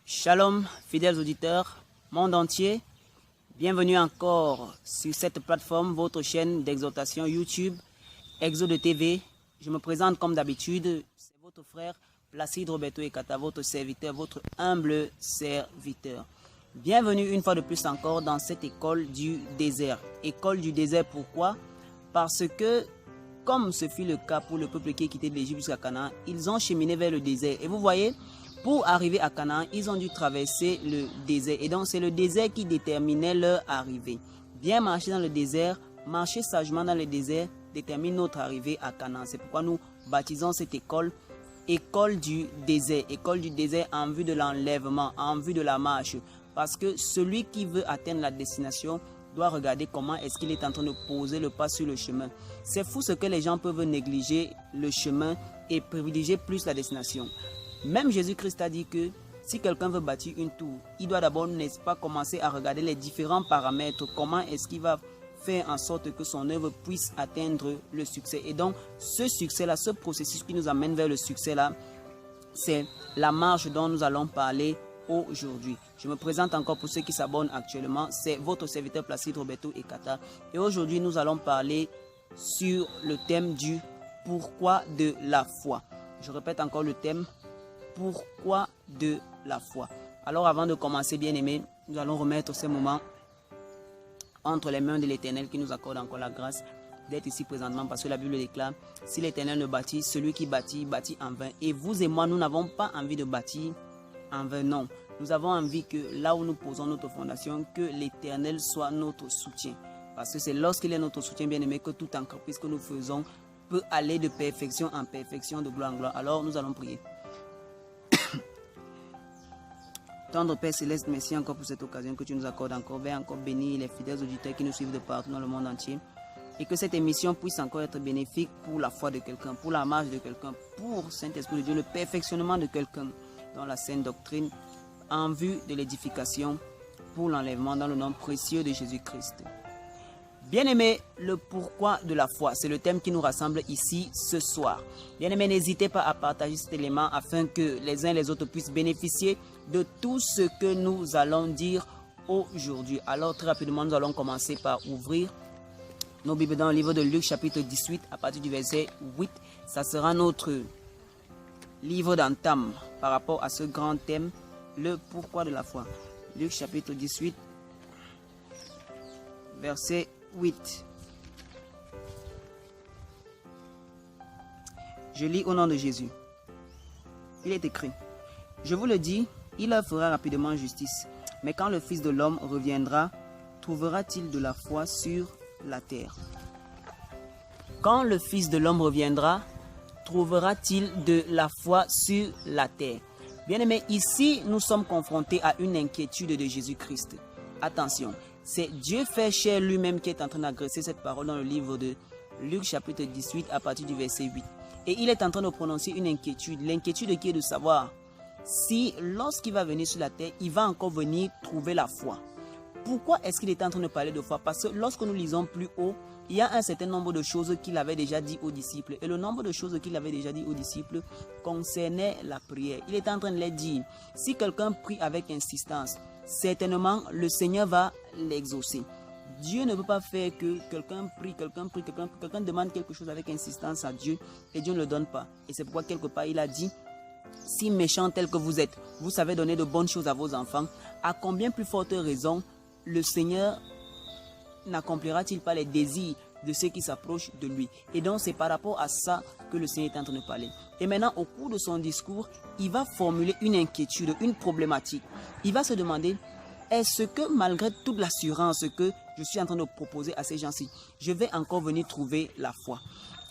Shalom, fidèles auditeurs, monde entier. Bienvenue encore sur cette plateforme, votre chaîne d'exhortation YouTube, Exode TV. Je me présente comme d'habitude, c'est votre frère Placide Roberto Ekata, votre serviteur, votre humble serviteur. Bienvenue une fois de plus encore dans cette école du désert. École du désert, pourquoi? Parce que, comme ce fut le cas pour le peuple qui quittait l'Égypte jusqu'à Canaan, ils ont cheminé vers le désert. Et vous voyez, pour arriver à Canaan, ils ont dû traverser le désert. Et donc, c'est le désert qui déterminait leur arrivée. Bien marcher dans le désert, marcher sagement dans le désert, détermine notre arrivée à Canaan. C'est pourquoi nous baptisons cette école, école du désert. École du désert en vue de l'enlèvement, en vue de la marche. Parce que celui qui veut atteindre la destination doit regarder comment est-ce qu'il est en train de poser le pas sur le chemin. C'est fou ce que les gens peuvent négliger le chemin et privilégier plus la destination. Même Jésus-Christ a dit que si quelqu'un veut bâtir une tour, il doit d'abord, n'est-ce pas, commencer à regarder les différents paramètres. Comment est-ce qu'il va faire en sorte que son œuvre puisse atteindre le succès. Et donc, ce succès-là, ce processus qui nous amène vers le succès-là, c'est la marche dont nous allons parler aujourd'hui. Je me présente encore pour ceux qui s'abonnent actuellement. C'est votre serviteur Placide Roberto Ekata. Et aujourd'hui, nous allons parler sur le thème du pourquoi de la foi. Je répète encore le thème. Pourquoi de la foi? Alors avant de commencer, bien aimés, nous allons remettre ces moments entre les mains de l'Éternel qui nous accorde encore la grâce d'être ici présentement, parce que la Bible déclare: si l'Éternel ne bâtit, celui qui bâtit, bâtit en vain. Et vous et moi, nous n'avons pas envie de bâtir en vain, non. Nous avons envie que là où nous posons notre fondation, que l'Éternel soit notre soutien. Parce que c'est lorsqu'il est notre soutien, bien aimé, que toute entreprise que nous faisons peut aller de perfection en perfection, de gloire en gloire. Alors nous allons prier. Tendre Père Céleste, merci encore pour cette occasion que tu nous accordes encore. Viens encore bénir les fidèles auditeurs qui nous suivent de partout dans le monde entier. Et que cette émission puisse encore être bénéfique pour la foi de quelqu'un, pour la marche de quelqu'un, pour Saint-Esprit de Dieu, le perfectionnement de quelqu'un dans la sainte doctrine, en vue de l'édification, pour l'enlèvement dans le nom précieux de Jésus-Christ. Bien-aimés, le pourquoi de la foi, c'est le thème qui nous rassemble ici ce soir. Bien-aimés, n'hésitez pas à partager cet élément afin que les uns et les autres puissent bénéficier de tout ce que nous allons dire aujourd'hui. Alors très rapidement, nous allons commencer par ouvrir nos Bibles dans le livre de Luc chapitre 18 à partir du verset 8. Ça sera notre livre d'entame par rapport à ce grand thème, le pourquoi de la foi. Luc chapitre 18, verset 8. Je lis au nom de Jésus. Il est écrit: je vous le dis, il leur fera rapidement justice. Mais quand le Fils de l'homme reviendra, trouvera-t-il de la foi sur la terre? Quand le Fils de l'homme reviendra, trouvera-t-il de la foi sur la terre? Bien-aimés, ici, nous sommes confrontés à une inquiétude de Jésus-Christ. Attention, c'est Dieu fait chair lui-même qui est en train d'agresser cette parole dans le livre de Luc chapitre 18 à partir du verset 8. Et il est en train de prononcer une inquiétude. L'inquiétude qui est de savoir si lorsqu'il va venir sur la terre, il va encore venir trouver la foi. Pourquoi est-ce qu'il est en train de parler de foi? Parce que lorsque nous lisons plus haut, il y a un certain nombre de choses qu'il avait déjà dit aux disciples. Et le nombre de choses qu'il avait déjà dit aux disciples concernait la prière. Il est en train de leur dire, si quelqu'un prie avec insistance, certainement le Seigneur va l'exaucer. Dieu ne peut pas faire que quelqu'un prie, quelqu'un demande quelque chose avec insistance à Dieu et Dieu ne le donne pas. Et c'est pourquoi quelque part il a dit: si méchants tels que vous êtes, vous savez donner de bonnes choses à vos enfants, à combien plus forte raison le Seigneur n'accomplira-t-il pas les désirs de ceux qui s'approchent de lui? Et donc c'est par rapport à ça que le Seigneur est en train de parler. Et maintenant, au cours de son discours, il va formuler une inquiétude, une problématique. Il va se demander: est-ce que malgré toute l'assurance que je suis en train de proposer à ces gens-ci, je vais encore venir trouver la foi?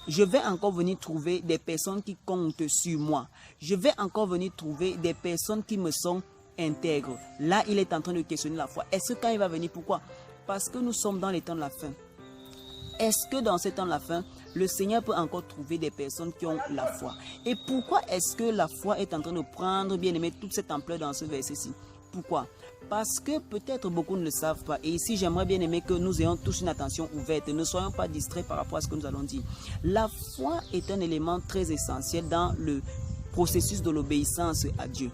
Je vais encore venir trouver des personnes qui comptent sur moi. Je vais encore venir trouver des personnes qui me sont intègres. Là, il est en train de questionner la foi. Est-ce que quand il va venir, pourquoi? Parce que nous sommes dans les temps de la fin. Est-ce que dans ces temps de la fin, le Seigneur peut encore trouver des personnes qui ont la foi? Et pourquoi est-ce que la foi est en train de prendre, bien aimé, toute cette ampleur dans ce verset-ci? Pourquoi? Parce que peut-être beaucoup ne le savent pas. Et ici, j'aimerais bien aimer que nous ayons tous une attention ouverte. Ne soyons pas distraits par rapport à ce que nous allons dire. La foi est un élément très essentiel dans le processus de l'obéissance à Dieu.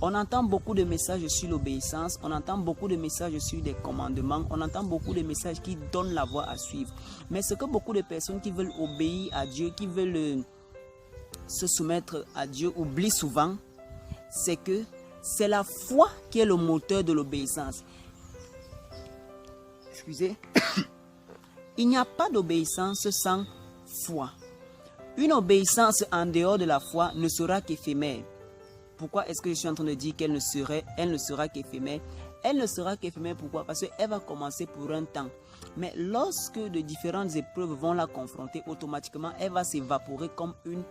On entend beaucoup de messages sur l'obéissance, on entend beaucoup de messages sur des commandements, on entend beaucoup de messages qui donnent la voie à suivre. Mais ce que beaucoup de personnes qui veulent obéir à Dieu, qui veulent se soumettre à Dieu, oublient souvent, c'est que c'est la foi qui est le moteur de l'obéissance. Excusez. Il n'y a pas d'obéissance sans foi. Une obéissance en dehors de la foi ne sera qu'éphémère. Pourquoi est-ce que je suis en train de dire qu'elle ne sera qu'éphémère? Elle ne sera qu'éphémère, pourquoi? Parce qu'elle va commencer pour un temps. Mais lorsque de différentes épreuves vont la confronter, automatiquement, elle va s'évaporer comme une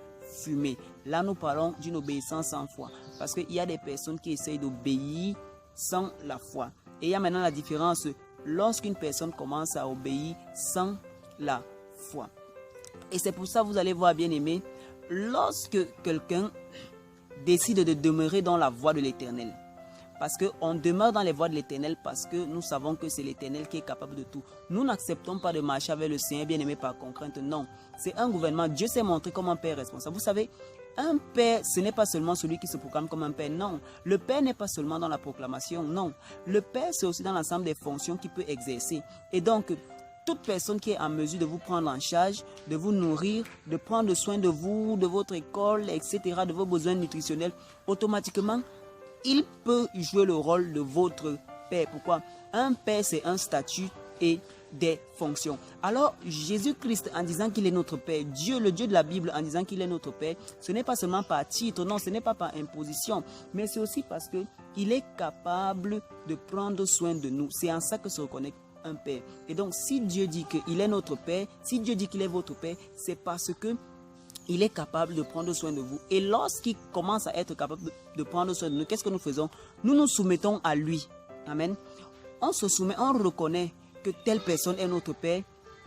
fumée. Là, nous parlons d'une obéissance sans foi. Parce qu'il y a des personnes qui essayent d'obéir sans la foi. Et il y a maintenant la différence lorsqu'une personne commence à obéir sans la foi. Et c'est pour ça, vous allez voir, bien aimé, lorsque quelqu'un décide de demeurer dans la voie de l'Éternel. Parce qu'on demeure dans les voies de l'Éternel parce que nous savons que c'est l'Éternel qui est capable de tout. Nous n'acceptons pas de marcher avec le Seigneur bien-aimé par contrainte. Non, c'est un gouvernement. Dieu s'est montré comme un père responsable. Vous savez, un père, ce n'est pas seulement celui qui se proclame comme un père. Non, le père n'est pas seulement dans la proclamation. Non, le père, c'est aussi dans l'ensemble des fonctions qu'il peut exercer. Et donc, toute personne qui est en mesure de vous prendre en charge, de vous nourrir, de prendre soin de vous, de votre école, etc., de vos besoins nutritionnels, automatiquement, il peut jouer le rôle de votre père. Pourquoi? Un père, c'est un statut et des fonctions. Alors, Jésus-Christ, en disant qu'il est notre Père, Dieu, le Dieu de la Bible, en disant qu'il est notre Père, ce n'est pas seulement par titre, non, ce n'est pas par imposition, mais c'est aussi parce qu'il est capable de prendre soin de nous. C'est en ça que se reconnaît un Père. Et donc, si Dieu dit qu'il est notre Père, si Dieu dit qu'il est votre Père, c'est parce que il est capable de prendre soin de vous. Et lorsqu'il commence à être capable de prendre soin de nous, qu'est-ce que nous faisons? Nous nous soumettons à lui. Amen. On se soumet, on reconnaît que telle personne est notre Père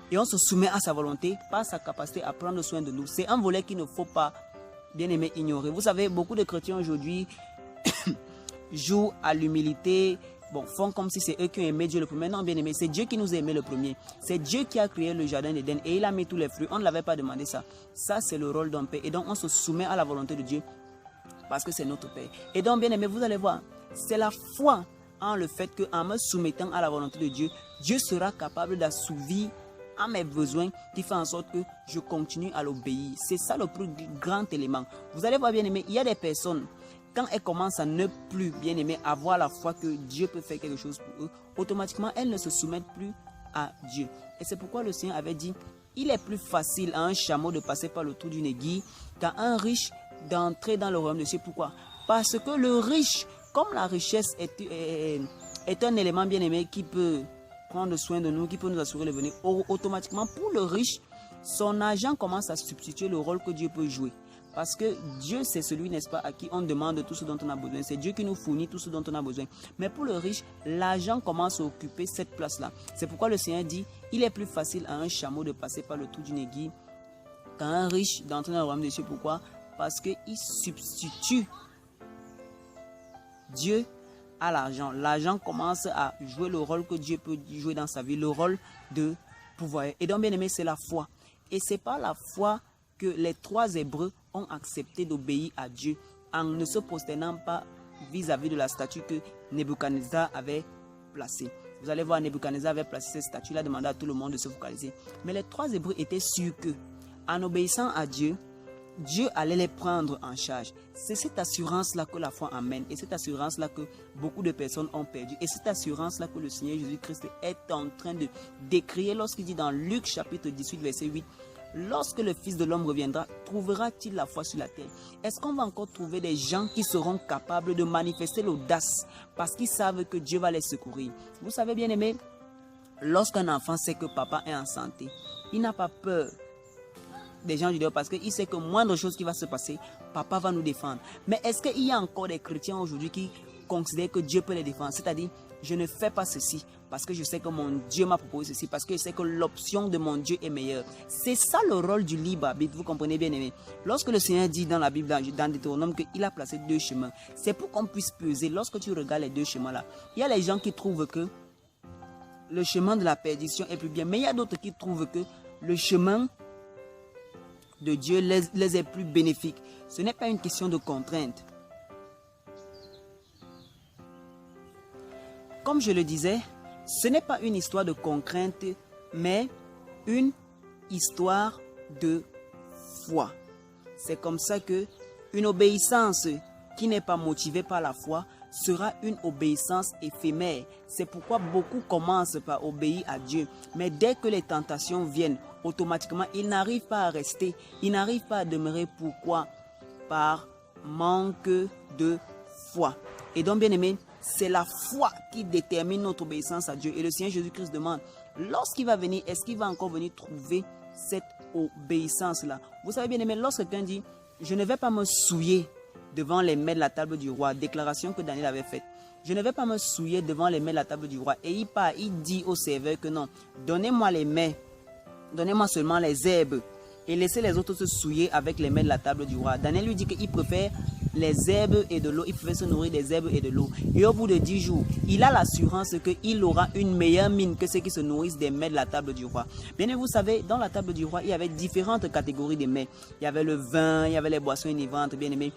et on se soumet à sa volonté par sa capacité à prendre soin de nous. C'est un volet qu'il ne faut pas, bien aimé, ignorer. Vous savez, beaucoup de chrétiens aujourd'hui jouent à l'humilité, font comme si c'est eux qui ont aimé Dieu le premier. Non, bien aimé, c'est Dieu qui nous a aimé le premier. C'est Dieu qui a créé le jardin d'Éden et il a mis tous les fruits. On ne l'avait pas demandé ça. Ça, c'est le rôle d'un père. Et donc, on se soumet à la volonté de Dieu parce que c'est notre Père. Et donc, bien aimé, vous allez voir, c'est la foi en le fait qu'en me soumettant à la volonté de Dieu, Dieu sera capable d'assouvir à mes besoins qui fait en sorte que je continue à l'obéir. C'est ça le plus grand élément. Vous allez voir, bien aimé, il y a des personnes, quand elles commencent à ne plus, bien aimé, avoir la foi que Dieu peut faire quelque chose pour eux, automatiquement, elles ne se soumettent plus à Dieu. Et c'est pourquoi le Seigneur avait dit, il est plus facile à un chameau de passer par le trou d'une aiguille qu'à un riche d'entrer dans le royaume de Dieu. Pourquoi? Parce que le riche, comme la richesse est un élément bien aimé qui peut prendre soin de nous, qui peut nous assurer le venir, automatiquement pour le riche, son argent commence à substituer le rôle que Dieu peut jouer. Parce que Dieu, c'est celui, n'est-ce pas, à qui on demande tout ce dont on a besoin. C'est Dieu qui nous fournit tout ce dont on a besoin. Mais pour le riche, l'argent commence à occuper cette place-là. C'est pourquoi le Seigneur dit, il est plus facile à un chameau de passer par le trou d'une aiguille qu'à un riche d'entrer dans le royaume de Dieu. Pourquoi? Parce qu'il substitue Dieu à l'argent. L'argent commence à jouer le rôle que Dieu peut jouer dans sa vie, le rôle de pouvoir. Et donc, bien aimé, c'est la foi. Et c'est par la foi que les 3 Hébreux ont accepté d'obéir à Dieu en ne se prosternant pas vis-à-vis de la statue que Nebuchadnezzar avait placée. Vous allez voir, Nebuchadnezzar avait placé cette statue, il a demandé à tout le monde de se focaliser. Mais les 3 Hébreux étaient sûrs que, en obéissant à Dieu, Dieu allait les prendre en charge. C'est cette assurance-là que la foi amène. Et cette assurance-là que beaucoup de personnes ont perdu. Et cette assurance-là que le Seigneur Jésus-Christ est en train de décrire lorsqu'il dit dans Luc chapitre 18, verset 8, « Lorsque le Fils de l'homme reviendra, trouvera-t-il la foi sur la terre ?» Est-ce qu'on va encore trouver des gens qui seront capables de manifester l'audace parce qu'ils savent que Dieu va les secourir? Vous savez, bien aimé, lorsqu'un enfant sait que papa est en santé, il n'a pas peur des gens du dehors parce qu'il sait que moindre chose qui va se passer, papa va nous défendre. Mais est-ce qu'il y a encore des chrétiens aujourd'hui qui considèrent que Dieu peut les défendre? C'est-à-dire, je ne fais pas ceci parce que je sais que mon Dieu m'a proposé ceci, parce que je sais que l'option de mon Dieu est meilleure. C'est ça le rôle du libre arbitre, vous comprenez bien aimé. Lorsque le Seigneur dit dans la Bible, dans Deutéronome, qu'il a placé 2 chemins, c'est pour qu'on puisse peser. Lorsque tu regardes les 2 chemins-là, il y a les gens qui trouvent que le chemin de la perdition est plus bien, mais il y a d'autres qui trouvent que le chemin de Dieu les est plus bénéfique. Ce n'est pas une question de contrainte. Comme je le disais, ce n'est pas une histoire de contrainte, mais une histoire de foi. C'est comme ça que une obéissance qui n'est pas motivée par la foi sera une obéissance éphémère. C'est pourquoi beaucoup commencent par obéir à Dieu. Mais dès que les tentations viennent, automatiquement, ils n'arrivent pas à rester. Ils n'arrivent pas à demeurer. Pourquoi? Par manque de foi. Et donc, bien aimé, c'est la foi qui détermine notre obéissance à Dieu. Et le Seigneur Jésus-Christ demande, lorsqu'il va venir, est-ce qu'il va encore venir trouver cette obéissance-là? Vous savez, bien aimé, lorsque quelqu'un dit, je ne vais pas me souiller devant les mets de la table du roi, déclaration que Daniel avait faite. Je ne vais pas me souiller devant les mets de la table du roi. Et il part, il dit au serveur que non, donnez-moi les mets, donnez-moi seulement les herbes et laissez les autres se souiller avec les mets de la table du roi. Daniel lui dit qu'il préfère les herbes et de l'eau, il préfère se nourrir des herbes et de l'eau. Et au bout de 10 jours, il a l'assurance qu'il aura une meilleure mine que ceux qui se nourrissent des mets de la table du roi. Bien, vous savez, dans la table du roi, il y avait différentes catégories de mets. Il y avait le vin, il y avait les boissons enivrante, bien aimé.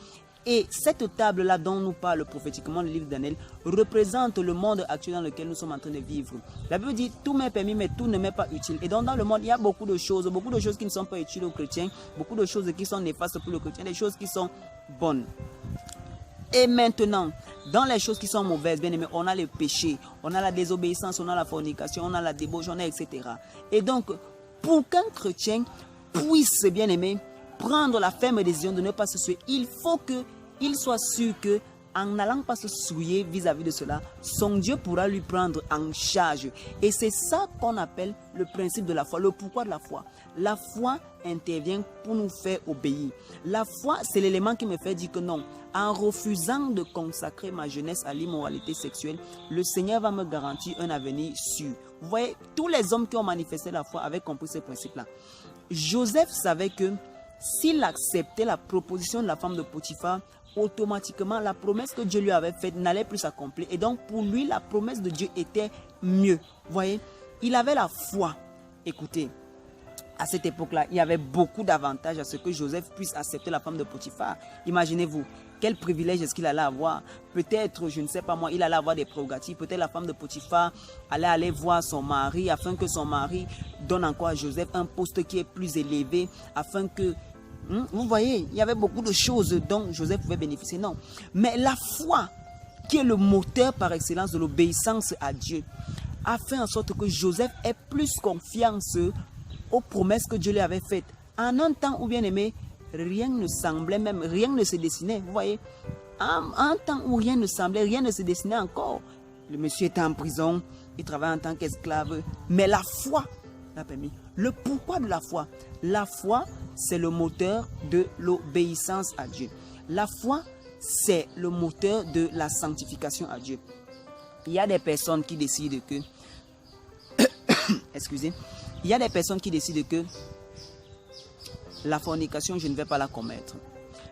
Et cette table-là dont nous parle prophétiquement le livre de Daniel représente le monde actuel dans lequel nous sommes en train de vivre. La Bible dit tout m'est permis mais tout ne m'est pas utile. Et donc dans le monde il y a beaucoup de choses qui ne sont pas utiles aux chrétiens, beaucoup de choses qui sont néfastes pour le chrétien, des choses qui sont bonnes. Et maintenant, dans les choses qui sont mauvaises, bien aimé, on a le péché, on a la désobéissance, on a la fornication, on a la débauche, on a etc. Et donc, pour qu'un chrétien puisse, bien aimé, prendre la ferme décision de ne pas se souiller, il faut qu'il soit sûr que en n'allant pas se souiller vis-à-vis de cela, son Dieu pourra lui prendre en charge. Et c'est ça qu'on appelle le principe de la foi, le pourquoi de la foi. La foi intervient pour nous faire obéir. La foi, c'est l'élément qui me fait dire que non, en refusant de consacrer ma jeunesse à l'immoralité sexuelle, le Seigneur va me garantir un avenir sûr. Vous voyez, tous les hommes qui ont manifesté la foi avaient compris ce principe-là. Joseph savait que s'il acceptait la proposition de la femme de Potiphar, automatiquement la promesse que Dieu lui avait faite n'allait plus s'accomplir. Et donc pour lui, la promesse de Dieu était mieux. Vous voyez, il avait la foi. Écoutez, à cette époque-là, il y avait beaucoup d'avantages à ce que Joseph puisse accepter la femme de Potiphar. Imaginez-vous, quel privilège est-ce qu'il allait avoir? Peut-être, je ne sais pas moi, il allait avoir des prérogatives. Peut-être la femme de Potiphar allait aller voir son mari afin que son mari donne encore à Joseph un poste qui est plus élevé, afin que... Vous voyez, il y avait beaucoup de choses dont Joseph pouvait bénéficier. Non, mais la foi, qui est le moteur par excellence de l'obéissance à Dieu, a fait en sorte que Joseph ait plus confiance aux promesses que Dieu lui avait faites. En un temps où, bien aimé, rien ne semblait, même rien ne se dessinait. Vous voyez, en un temps où rien ne semblait, rien ne se dessinait encore. Le monsieur était en prison, il travaillait en tant qu'esclave, mais la foi l'a permis. Le pourquoi de la foi? La foi, c'est le moteur de l'obéissance à Dieu. La foi, c'est le moteur de la sanctification à Dieu. Il y a des personnes qui décident que... Excusez. Il y a des personnes qui décident que la fornication, je ne vais pas la commettre.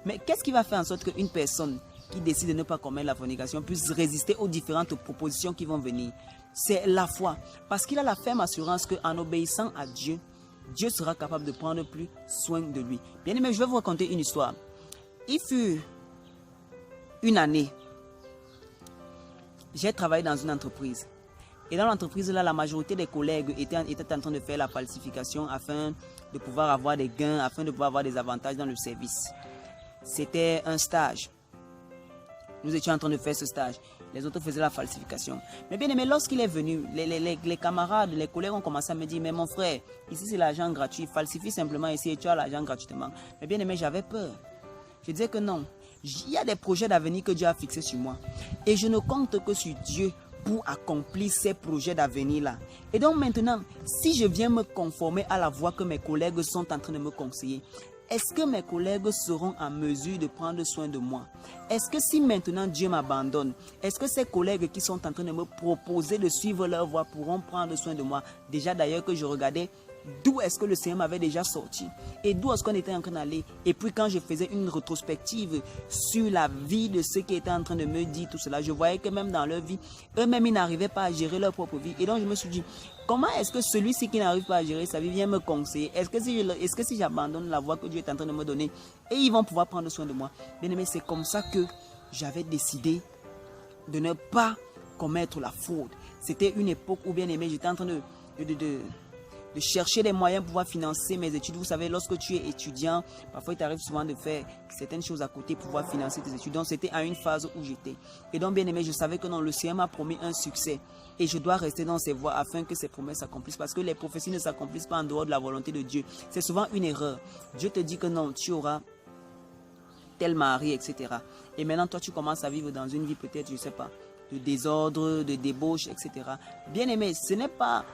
Mais qu'est-ce qui va faire en sorte qu'une personne qui décide de ne pas commettre la fornication puisse résister aux différentes propositions qui vont venir? C'est la foi. Parce qu'il a la ferme assurance qu'en obéissant à Dieu, Dieu sera capable de prendre plus soin de lui. Bien aimé, je vais vous raconter une histoire. Il fut une année, j'ai travaillé dans une entreprise. Et dans l'entreprise, là, la majorité des collègues étaient en train de faire la falsification afin de pouvoir avoir des gains, afin de pouvoir avoir des avantages dans le service. C'était un stage. Nous étions en train de faire ce stage. Les autres faisaient la falsification. Mais bien aimé, lorsqu'il est venu, les camarades, les collègues ont commencé à me dire, mais mon frère, ici c'est l'argent gratuit, falsifie simplement ici et tu as l'argent gratuitement. Mais bien aimé, j'avais peur. Je disais que non, il y a des projets d'avenir que Dieu a fixés sur moi. Et je ne compte que sur Dieu pour accomplir ces projets d'avenir-là. Et donc maintenant, si je viens me conformer à la voie que mes collègues sont en train de me conseiller, est-ce que mes collègues seront en mesure de prendre soin de moi? Est-ce que si maintenant Dieu m'abandonne, est-ce que ces collègues qui sont en train de me proposer de suivre leur voie pourront prendre soin de moi? Déjà d'ailleurs que je regardais d'où est-ce que le Seigneur m'avait déjà sorti et d'où est-ce qu'on était en train d'aller. Et puis quand je faisais une rétrospective sur la vie de ceux qui étaient en train de me dire tout cela, je voyais que même dans leur vie, eux-mêmes, ils n'arrivaient pas à gérer leur propre vie. Et donc je me suis dit, comment est-ce que celui-ci qui n'arrive pas à gérer sa vie vient me conseiller? Est-ce que si j'abandonne la voie que Dieu est en train de me donner, et ils vont pouvoir prendre soin de moi? Bien aimé, c'est comme ça que j'avais décidé de ne pas commettre la faute. C'était une époque où, bien aimé, j'étais en train de chercher les moyens pour pouvoir financer mes études. Vous savez, lorsque tu es étudiant, parfois il t'arrive souvent de faire certaines choses à côté pour pouvoir financer tes études. Donc c'était à une phase où j'étais. Et donc, bien aimé, je savais que non, le Seigneur m'a promis un succès. Et je dois rester dans ses voies afin que ses promesses s'accomplissent. Parce que les prophéties ne s'accomplissent pas en dehors de la volonté de Dieu. C'est souvent une erreur. Dieu te dit que non, tu auras tel mari, etc. Et maintenant, toi, tu commences à vivre dans une vie peut-être, je ne sais pas, de désordre, de débauche, etc. Bien aimé, ce n'est pas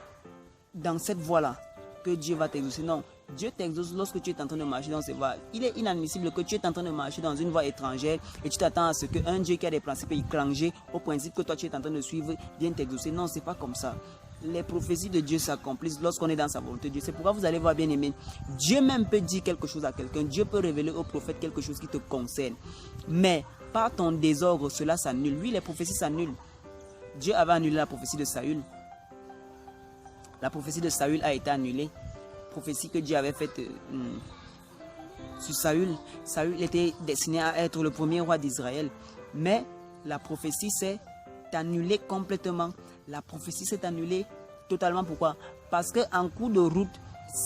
dans cette voie-là que Dieu va t'exaucer. Non, Dieu t'exauce lorsque tu es en train de marcher dans ces voies. Il est inadmissible que tu es en train de marcher dans une voie étrangère et tu t'attends à ce qu'un Dieu qui a des principes étrangers au principe que toi tu es en train de suivre vienne t'exaucer. Non, c'est pas comme ça. Les prophéties de Dieu s'accomplissent lorsqu'on est dans sa volonté de Dieu. C'est pourquoi vous allez voir, bien aimé, Dieu même peut dire quelque chose à quelqu'un. Dieu peut révéler au prophète quelque chose qui te concerne. Mais par ton désordre, cela s'annule. Oui, les prophéties s'annulent. Dieu avait annulé la prophétie de Saül. La prophétie de Saül a été annulée. Prophétie que Dieu avait faite sur Saül. Saül était destiné à être le premier roi d'Israël. Mais la prophétie s'est annulée complètement. La prophétie s'est annulée totalement. Pourquoi? Parce qu'en cours de route,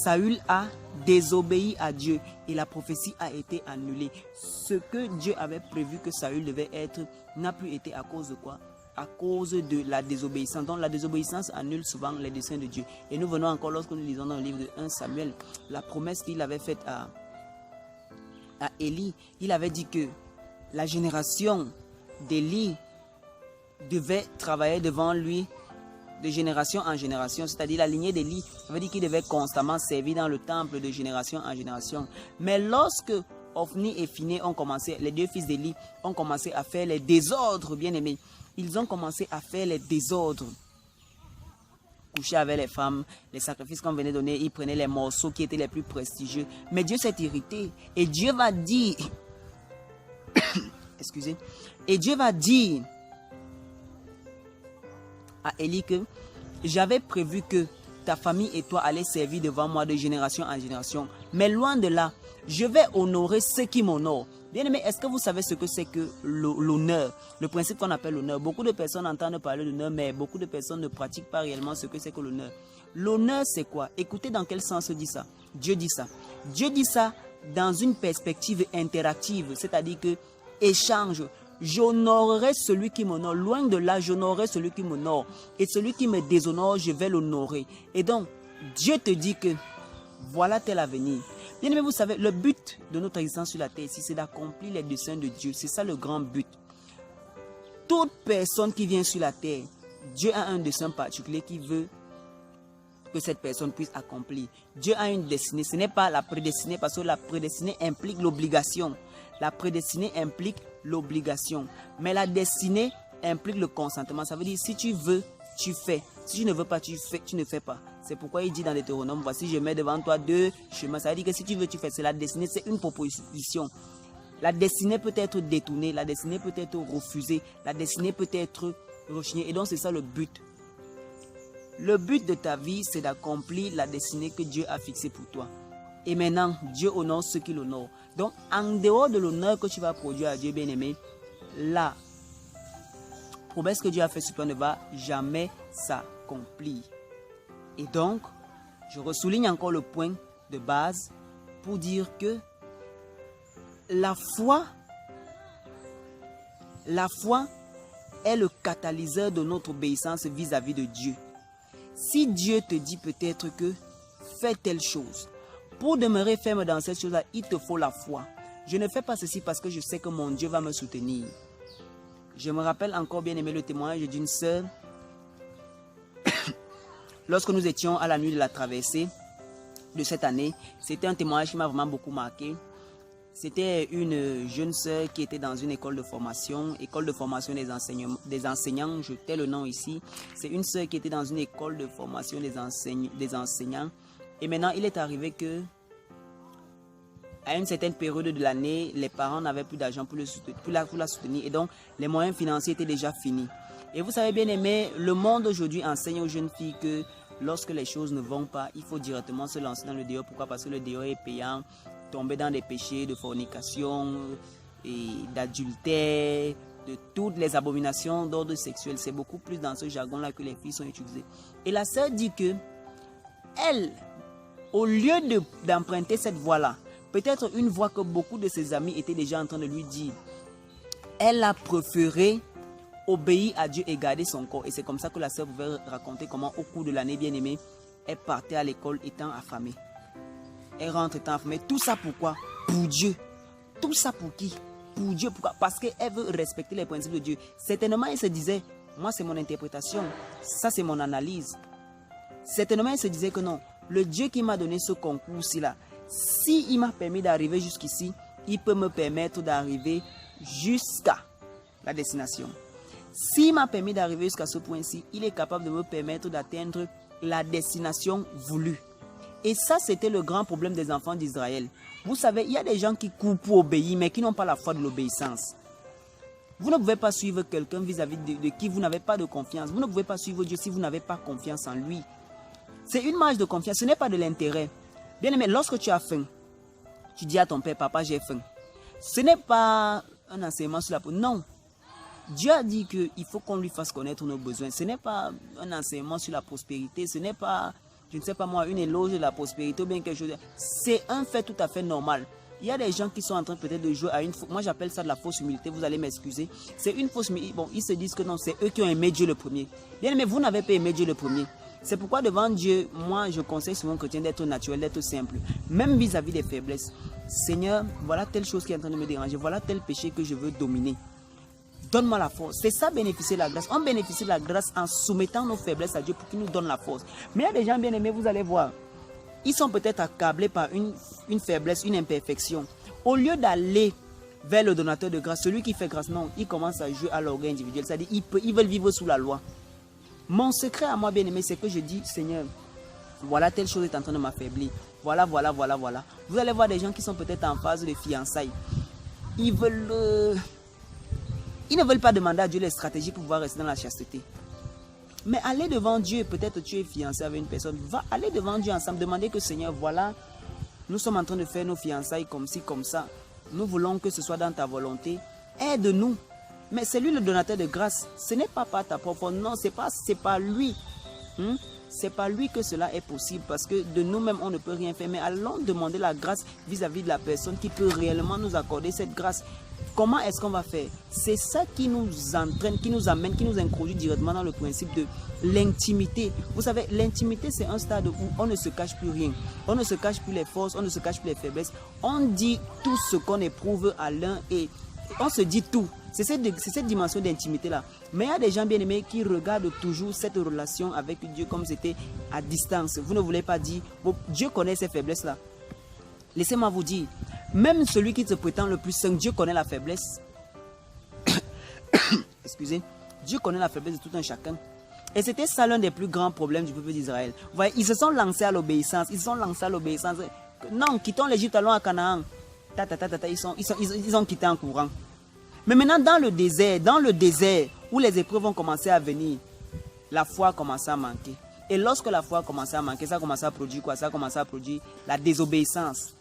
Saül a désobéi à Dieu et la prophétie a été annulée. Ce que Dieu avait prévu que Saül devait être n'a plus été à cause de quoi? À cause de la désobéissance. Donc la désobéissance annule souvent les desseins de Dieu. Et nous venons encore, lorsque nous lisons dans le livre de 1 Samuel, la promesse qu'il avait faite à Élie. Il avait dit que la génération d'Élie devait travailler devant lui de génération en génération, c'est-à-dire la lignée d'Élie. Ça veut dire qu'il devait constamment servir dans le temple de génération en génération. Mais lorsque Ophni et Phiné ont commencé, les deux fils d'Élie ont commencé à faire les désordres, bien aimés. Ils ont commencé à faire les désordres. Coucher avec les femmes, les sacrifices qu'on venait donner, ils prenaient les morceaux qui étaient les plus prestigieux. Mais Dieu s'est irrité. Et Dieu va dire, excusez, et Dieu va dire à Élie que j'avais prévu que ta famille et toi allaient servir devant moi de génération en génération. Mais loin de là, je vais honorer ceux qui m'honorent. Bien aimé, est-ce que vous savez ce que c'est que l'honneur? Le principe qu'on appelle l'honneur. Beaucoup de personnes entendent parler d'honneur, mais beaucoup de personnes ne pratiquent pas réellement ce que c'est que l'honneur. L'honneur, c'est quoi? Écoutez dans quel sens dit ça. Dieu dit ça. Dieu dit ça dans une perspective interactive, c'est-à-dire que échange. J'honorerai celui qui m'honore. Loin de là, j'honorerai celui qui m'honore. Et celui qui me déshonore, je vais l'honorer. Et donc, Dieu te dit que voilà tel avenir. Bien aimé, vous savez, le but de notre existence sur la terre ici, c'est d'accomplir les desseins de Dieu. C'est ça le grand but. Toute personne qui vient sur la terre, Dieu a un dessein particulier qui veut que cette personne puisse accomplir. Dieu a une destinée. Ce n'est pas la prédestinée parce que la prédestinée implique l'obligation. La prédestinée implique l'obligation. Mais la destinée implique le consentement. Ça veut dire si tu veux, tu fais. Si tu ne veux pas, tu ne fais pas. C'est pourquoi il dit dans Deutéronome, voici je mets devant toi deux chemins. Ça veut dire que si tu veux, tu fais. C'est la destinée, c'est une proposition. La destinée peut être détournée, la destinée peut être refusée, la destinée peut être rechignée. Et donc c'est ça le but. Le but de ta vie, c'est d'accomplir la destinée que Dieu a fixée pour toi. Et maintenant, Dieu honore ceux qui l'honorent. Donc, en dehors de l'honneur que tu vas produire à Dieu, bien-aimé, la promesse que Dieu a faite sur toi ne va jamais s'accomplir. Et donc, je ressouligne encore le point de base pour dire que la foi est le catalyseur de notre obéissance vis-à-vis de Dieu. Si Dieu te dit peut-être que fais telle chose, pour demeurer ferme dans cette chose-là, il te faut la foi. Je ne fais pas ceci parce que je sais que mon Dieu va me soutenir. Je me rappelle encore bien aimé le témoignage d'une sœur. Lorsque nous étions à la nuit de la traversée de cette année, c'était un témoignage qui m'a vraiment beaucoup marqué. C'était une jeune sœur qui était dans une école de formation des enseignants, je tais le nom ici. C'est une sœur qui était dans une école de formation des enseignants Et maintenant, il est arrivé que à une certaine période de l'année, les parents n'avaient plus d'argent pour la soutenir. Et donc, les moyens financiers étaient déjà finis. Et vous savez bien aimé, le monde aujourd'hui enseigne aux jeunes filles que lorsque les choses ne vont pas, il faut directement se lancer dans le dehors. Pourquoi? Parce que le dehors est payant. Tomber dans des péchés de fornication et d'adultère, de toutes les abominations d'ordre sexuel. C'est beaucoup plus dans ce jargon-là que les filles sont utilisées. Et la sœur dit que elle, au lieu d'emprunter cette voie-là, peut-être une voie que beaucoup de ses amis étaient déjà en train de lui dire, elle a préféré obéir à Dieu et garder son corps. Et c'est comme ça que la sœur pouvait raconter comment au cours de l'année bien-aimée, elle partait à l'école étant affamée. Elle rentre étant affamée. Tout ça pourquoi? Pour Dieu. Tout ça pour qui? Pour Dieu. Pourquoi? Parce qu'elle veut respecter les principes de Dieu. Certainement, elle se disait, moi c'est mon interprétation, ça c'est mon analyse. Certainement, elle se disait que non, le Dieu qui m'a donné ce concours-ci là, s'il m'a permis d'arriver jusqu'ici, il peut me permettre d'arriver jusqu'à la destination. S'il m'a permis d'arriver jusqu'à ce point-ci, il est capable de me permettre d'atteindre la destination voulue. Et ça, c'était le grand problème des enfants d'Israël. Vous savez, il y a des gens qui courent pour obéir, mais qui n'ont pas la foi de l'obéissance. Vous ne pouvez pas suivre quelqu'un vis-à-vis de qui vous n'avez pas de confiance. Vous ne pouvez pas suivre Dieu si vous n'avez pas confiance en lui. C'est une marge de confiance, ce n'est pas de l'intérêt. Bien aimé, lorsque tu as faim, tu dis à ton père, papa, j'ai faim. Ce n'est pas un enseignement sur la peau. Non. Dieu a dit qu'il faut qu'on lui fasse connaître nos besoins. Ce n'est pas un enseignement sur la prospérité. Ce n'est pas, je ne sais pas moi, une éloge de la prospérité ou bien quelque chose. C'est un fait tout à fait normal. Il y a des gens qui sont en train peut-être de jouer à une... Moi, j'appelle ça de la fausse humilité. Vous allez m'excuser. C'est une fausse humilité. Bon, ils se disent que non, c'est eux qui ont aimé Dieu le premier. Bien aimé, vous n'avez pas aimé Dieu le premier. C'est pourquoi devant Dieu, moi, je conseille souvent aux chrétiens d'être naturel, d'être simple. Même vis-à-vis des faiblesses. Seigneur, voilà telle chose qui est en train de me déranger. Voilà tel péché que je veux dominer. Donne-moi la force. C'est ça, bénéficier de la grâce. On bénéficie de la grâce en soumettant nos faiblesses à Dieu pour qu'il nous donne la force. Mais il y a des gens bien aimés, vous allez voir. Ils sont peut-être accablés par une faiblesse, une imperfection. Au lieu d'aller vers le donateur de grâce, celui qui fait grâce, non, ils commencent à jouer à l'orgueil individuel. C'est-à-dire ils veulent vivre sous la loi. Mon secret à moi, bien aimé, c'est que je dis, Seigneur, voilà telle chose est en train de m'affaiblir. Voilà. Vous allez voir des gens qui sont peut-être en phase de fiançailles. Ils ne veulent pas demander à Dieu les stratégies pour pouvoir rester dans la chasteté. Mais aller devant Dieu, peut-être tu es fiancé avec une personne, va aller devant Dieu ensemble, demander que Seigneur, voilà, nous sommes en train de faire nos fiançailles comme ci, comme ça. Nous voulons que ce soit dans ta volonté. Aide-nous. Mais c'est lui le donateur de grâce. Ce n'est pas par ta propre... Non, c'est pas lui. C'est pas lui que cela est possible. Parce que de nous-mêmes, on ne peut rien faire. Mais allons demander la grâce vis-à-vis de la personne qui peut réellement nous accorder cette grâce. Comment est-ce qu'on va faire? C'est ça qui nous entraîne, qui nous amène, qui nous introduit directement dans le principe de l'intimité. Vous savez, l'intimité, c'est un stade où on ne se cache plus rien. On ne se cache plus les forces, on ne se cache plus les faiblesses. On dit tout ce qu'on éprouve à l'un et on se dit tout. C'est cette dimension d'intimité-là. Mais il y a des gens bien-aimés qui regardent toujours cette relation avec Dieu comme c'était à distance. Vous ne voulez pas dire, bon, Dieu connaît ces faiblesses-là. Laissez-moi vous dire, même celui qui se prétend le plus saint, Dieu connaît la faiblesse. Excusez. Dieu connaît la faiblesse de tout un chacun. Et c'était ça l'un des plus grands problèmes du peuple d'Israël. Vous voyez, ils se sont lancés à l'obéissance. Non, quittons l'Égypte, allons à Canaan. Ils ont quitté en courant. Mais maintenant, dans le désert, où les épreuves vont commencer à venir, la foi a commencé à manquer. Et lorsque la foi a commencé à manquer, ça a commencé à produire quoi? Ça a commencé à produire la désobéissance.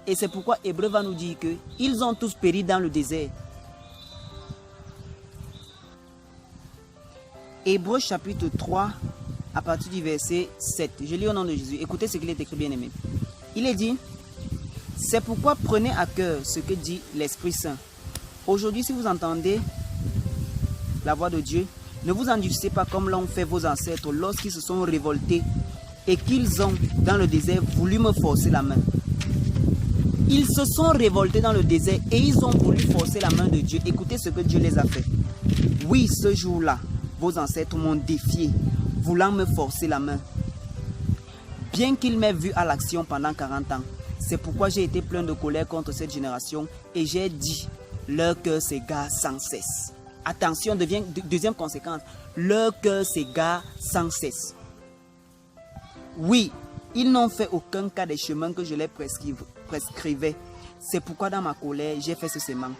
Et c'est pourquoi Hébreu va nous dire qu'ils ont tous péri dans le désert. Hébreu chapitre 3, à partir du verset 7. Je lis au nom de Jésus. Écoutez ce qu'il est écrit, bien aimé. Il est dit, c'est pourquoi prenez à cœur ce que dit l'Esprit Saint. Aujourd'hui, si vous entendez la voix de Dieu, ne vous endurcissez pas comme l'ont fait vos ancêtres lorsqu'ils se sont révoltés et qu'ils ont, dans le désert, voulu me forcer la main. Ils se sont révoltés dans le désert et ils ont voulu forcer la main de Dieu. Écoutez ce que Dieu les a fait. Oui, ce jour-là, vos ancêtres m'ont défié, voulant me forcer la main. Bien qu'ils m'aient vu à l'action pendant 40 ans, c'est pourquoi j'ai été plein de colère contre cette génération et j'ai dit, leur cœur s'égare sans cesse. Attention, deuxième conséquence, leur cœur s'égare sans cesse. Oui, Ils n'ont fait aucun cas des chemins que je les prescrivais. C'est pourquoi dans ma colère, j'ai fait ce serment.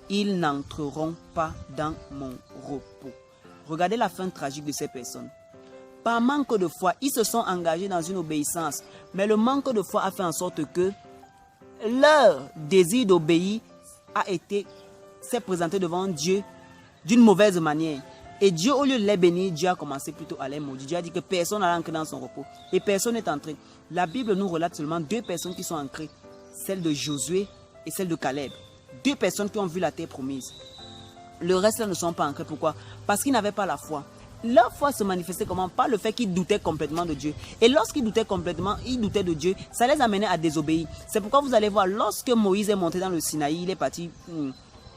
Ils n'entreront pas dans mon repos. Regardez la fin tragique de ces personnes. Par manque de foi, ils se sont engagés dans une obéissance. Mais le manque de foi a fait en sorte que leur désir d'obéir s'est présenté devant Dieu d'une mauvaise manière. Et Dieu, au lieu de les bénir, Dieu a commencé plutôt à les maudire. Dieu a dit que personne n'a entré dans son repos. Et personne n'est entré. La Bible nous relate seulement 2 personnes qui sont entrées. Celle de Josué et celle de Caleb. 2 personnes qui ont vu la terre promise. Le reste là ne sont pas entrés. Pourquoi? Parce qu'ils n'avaient pas la foi. Leur foi se manifestait comment? Par le fait qu'ils doutaient complètement de Dieu. Et lorsqu'ils doutaient complètement, ils doutaient de Dieu, ça les amenait à désobéir. C'est pourquoi vous allez voir, lorsque Moïse est monté dans le Sinaï, il est parti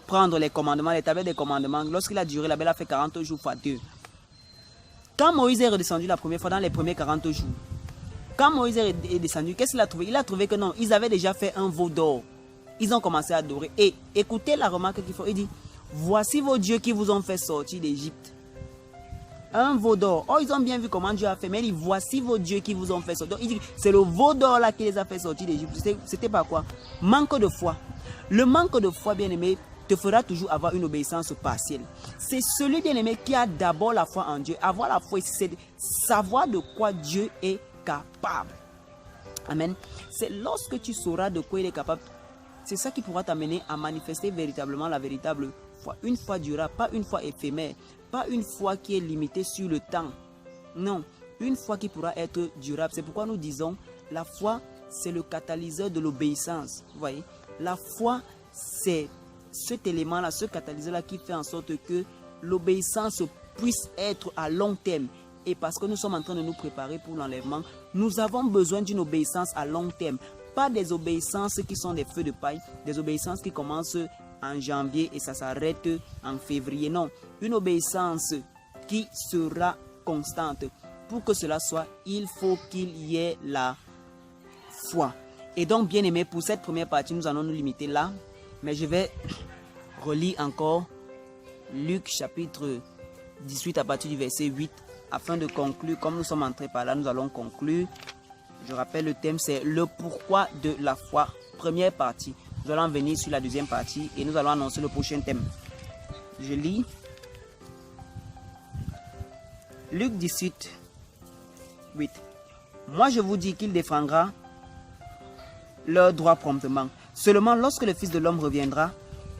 prendre les commandements, les tablettes des commandements. Lorsqu'il a duré, la Bible a fait 40 jours fois 2. Quand Moïse est redescendu la première fois, dans les premiers 40 jours, quand Moïse est descendu, qu'est-ce qu'il a trouvé? Il a trouvé que non, ils avaient déjà fait un veau d'or. Ils ont commencé à adorer. Et écoutez la remarque qu'il faut. Il dit, voici vos dieux qui vous ont fait sortir d'Égypte. Un veau d'or. Oh, ils ont bien vu comment Dieu a fait. Mais il dit, voici vos dieux qui vous ont fait sortir. Donc, il dit, c'est le veau d'or là qui les a fait sortir d'Égypte. C'était pas quoi? Manque de foi. Le manque de foi, bien aimé, te fera toujours avoir une obéissance partielle. C'est celui, bien aimé, qui a d'abord la foi en Dieu. Avoir la foi ici, c'est savoir de quoi Dieu est capable. Amen. C'est lorsque tu sauras de quoi il est capable, c'est ça qui pourra t'amener à manifester véritablement la véritable foi. Une foi durable, pas une foi éphémère, pas une foi qui est limitée sur le temps. Non, une foi qui pourra être durable. C'est pourquoi nous disons, la foi, c'est le catalyseur de l'obéissance. Vous voyez, la foi, c'est cet élément-là, ce catalyseur-là qui fait en sorte que l'obéissance puisse être à long terme. Et parce que nous sommes en train de nous préparer pour l'enlèvement, nous avons besoin d'une obéissance à long terme. Pas des obéissances qui sont des feux de paille, des obéissances qui commencent en janvier et ça s'arrête en février. Non, une obéissance qui sera constante. Pour que cela soit, il faut qu'il y ait la foi. Et donc, bien aimé, pour cette première partie, nous allons nous limiter là. Mais je vais relire encore Luc chapitre 18 à partir du verset 8 afin de conclure. Comme nous sommes entrés par là, nous allons conclure. Je rappelle, le thème c'est le pourquoi de la foi. Première partie. Nous allons venir sur la deuxième partie et nous allons annoncer le prochain thème. Je lis Luc 18, 8. Moi je vous dis qu'il défendra leur droit promptement. Seulement lorsque le Fils de l'homme reviendra,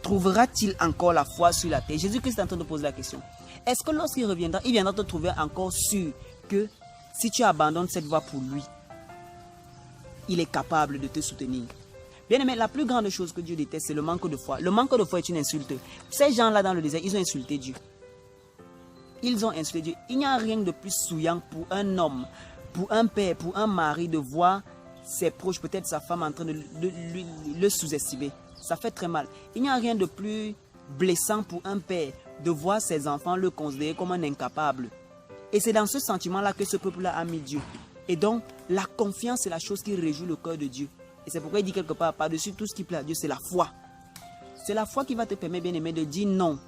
trouvera-t-il encore la foi sur la terre? Jésus-Christ est en train de poser la question. Est-ce que lorsqu'il reviendra, il viendra te trouver encore sûr que si tu abandonnes cette voie pour lui, il est capable de te soutenir? Bien aimé, la plus grande chose que Dieu déteste, c'est le manque de foi. Le manque de foi est une insulte. Ces gens-là dans le désert, ils ont insulté Dieu. Ils ont insulté Dieu. Il n'y a rien de plus souillant pour un homme, pour un père, pour un mari de voir ses proches, peut-être sa femme, en train de le sous-estimer. Ça fait très mal. Il n'y a rien de plus blessant pour un père de voir ses enfants le considérer comme un incapable. Et c'est dans ce sentiment-là que ce peuple-là a mis Dieu. Et donc, la confiance est la chose qui réjouit le cœur de Dieu. Et c'est pourquoi il dit quelque part, par-dessus tout ce qui plaît à Dieu, c'est la foi. C'est la foi qui va te permettre, bien aimé, de dire non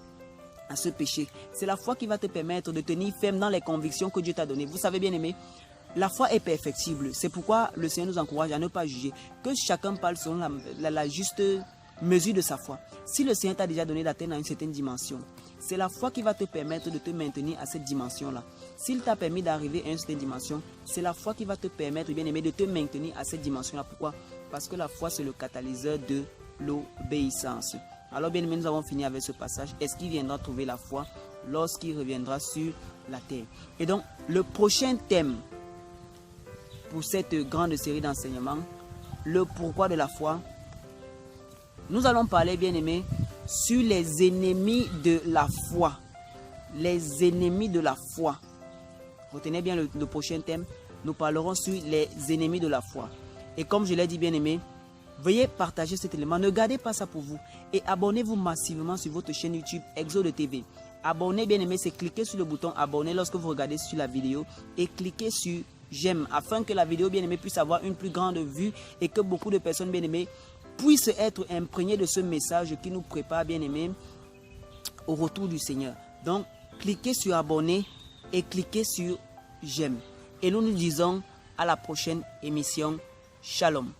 à ce péché. C'est la foi qui va te permettre de tenir ferme dans les convictions que Dieu t'a données. Vous savez, bien aimé, la foi est perfectible. C'est pourquoi le Seigneur nous encourage à ne pas juger. Que chacun parle selon la juste mesure de sa foi. Si le Seigneur t'a déjà donné d'atteindre à une certaine dimension, c'est la foi qui va te permettre de te maintenir à cette dimension-là. S'il t'a permis d'arriver à une certaine dimension, c'est la foi qui va te permettre, bien aimé, de te maintenir à cette dimension-là. Pourquoi? Parce que la foi, c'est le catalyseur de l'obéissance. Alors, bien aimé, nous avons fini avec ce passage. Est-ce qu'il viendra trouver la foi lorsqu'il reviendra sur la terre? Et donc, le prochain thème pour cette grande série d'enseignements, le pourquoi de la foi, nous allons parler, bien aimé, sur les ennemis de la foi. Les ennemis de la foi. Retenez bien le prochain thème. Nous parlerons sur les ennemis de la foi. Et comme je l'ai dit, bien aimé, veuillez partager cet élément. Ne gardez pas ça pour vous. Et abonnez-vous massivement sur votre chaîne YouTube Exode TV. Abonnez, bien aimé, c'est cliquer sur le bouton abonner lorsque vous regardez sur la vidéo. Et cliquez sur j'aime afin que la vidéo, bien aimé, puisse avoir une plus grande vue. Et que beaucoup de personnes, bien aimées, puissent être imprégnées de ce message qui nous prépare, bien aimé, au retour du Seigneur. Donc, cliquez sur abonner et cliquez sur j'aime. Et nous nous disons à la prochaine émission. Shalom.